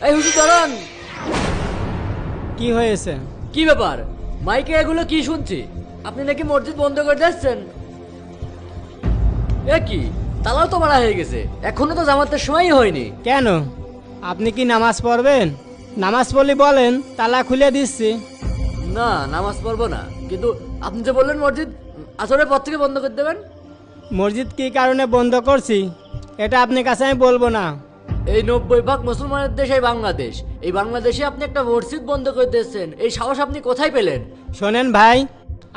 এই হুজুর দাঁড়ান। কি হয়েছে? কি ব্যাপার, মাইকে এগুলো কি শুনছি? আপনি নাকি মসজিদ বন্ধ করে দিচ্ছেন? এ কি, তালাও তো মারা হয়ে গেছে, এখনো তো জামাতের সময়ই হয়নি। কেন, আপনি কি নামাজ পড়বেন? নামাজ পড়লে বলেন, তালা খুলে দিচ্ছি। না, নামাজ পড়বো না, কিন্তু আপনি যে বললেন মসজিদ আসরের পর থেকে বন্ধ করে দেবেন। মসজিদ কি কারণে বন্ধ করছি এটা আপনার কাছে আমি বলবো না। এই 90% মুসলমানের দেশ এই বাংলাদেশ, এই বাংলাদেশে আপনি একটা মসজিদ বন্ধ করে দিচ্ছেন, এই সাহস আপনি কোথায় পেলেন? শোনেন ভাই,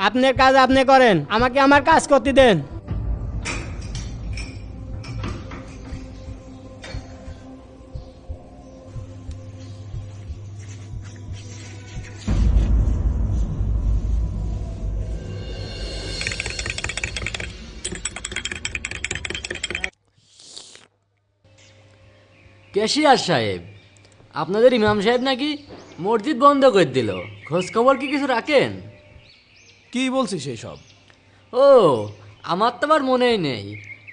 আপনার কাজ আপনি করেন, আমাকে আমার কাজ করতে দেন। ক্যাশিয়ার সাহেব, আপনাদের ইমাম সাহেব নাকি মসজিদ বন্ধ করে দিল, খোঁজ খবর কি কিছু রাখেন? কি বলছিস সেই সব? ও, আমার তো আবার মনেই নেই,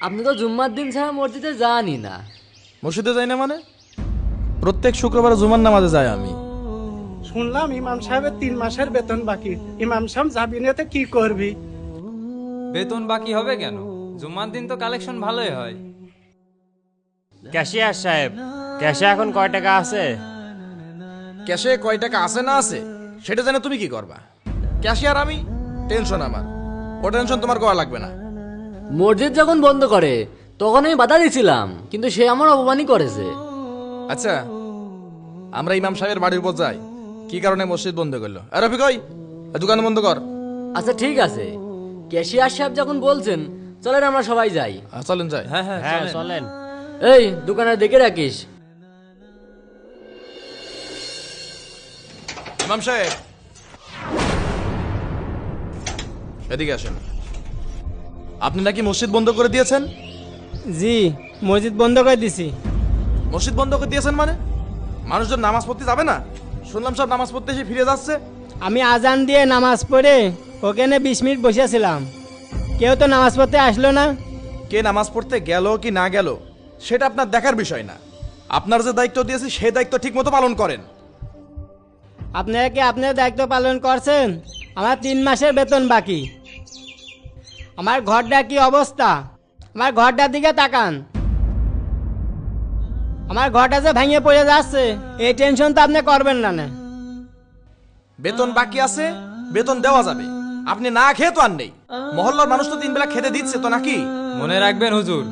আপনি তো জুম্মার দিন ছাড়া মসজিদে যানই না। মসজিদে যাই না মানে? প্রত্যেক শুক্রবার জুমার নামাজে যাই আমি। শুনলাম ইমাম সাহেবের 3 মাসের বেতন বাকি। ইমাম সাহেব যাবি না তো কি করবি? বেতন বাকি হবে কেন? জুম্মার দিন তো কালেকশন ভালোই হয়। ক্যাশিয়ার সাহেব, ক্যাশে এখন কয় টাকা আছে? ক্যাশে কয় টাকা আছে না আছে সেটা জানে তুমি কি করবা? ক্যাশিয়ার আমি, টেনশন আমার। ও টেনশন তোমার করা লাগবে না। মসজিদ যখন বন্ধ করে তখন আমি বাধা দিয়েছিলাম, কিন্তু সে আমার অপমানই করেছে। আচ্ছা, আমরা ইমাম সাহেবের বাড়ির উপর যাই, কি কারণে মসজিদ বন্ধ করলো? আর রফিক ওই দোকান বন্ধ কর। আচ্ছা ঠিক আছে, ক্যাশিয়ার সাহেব যখন বলছেন চলেন আমরা সবাই যাই। চলেন যাই। হ্যাঁ হ্যাঁ হ্যাঁ চলেন। চলেন। এই দোকানে দেখে রাখিস। ইমাম সাহেব এদিকে আসেন। আপনি নাকি মসজিদ বন্ধ করে দিয়েছেন? জি, মসজিদ বন্ধ করে দিছি। মসজিদ বন্ধ করে দিয়েছেন মানে? মানুষজন নামাজ পড়তে যাবে না? শুনলাম সব নামাজ পড়তে এসে ফিরে যাচ্ছে। আমি আজান দিয়ে নামাজ পড়ে ওখানে 20 মিনিট বসেছিলাম, কেউ তো নামাজ পড়তে আসলো না। কে নামাজ পড়তে গেল কি না গেল সেটা আপনার দেখার বিষয় না। আপনার যে দায়িত্ব দিয়েছি সেই দায়িত্ব ঠিক মতো পালন করেন। আপনারা কি আপনার দায়িত্ব পালন করছেন? আমার 3 মাসের বেতন বাকি। আমার ঘরটা কি অবস্থা, আমার ঘরটার দিকে তাকান। আমার ঘরটা যে ভেঙে পড়ে যাচ্ছে, এই টেনশন তো আপনি করবেন না। না, বেতন বাকি আছে, বেতন দেওয়া যাবে। আপনি না খেয়ে তো আর নেই। মহল্লার মানুষ তো 3 বেলা খেতে দিচ্ছে তো নাকি? মনে রাখবেন হুজুর,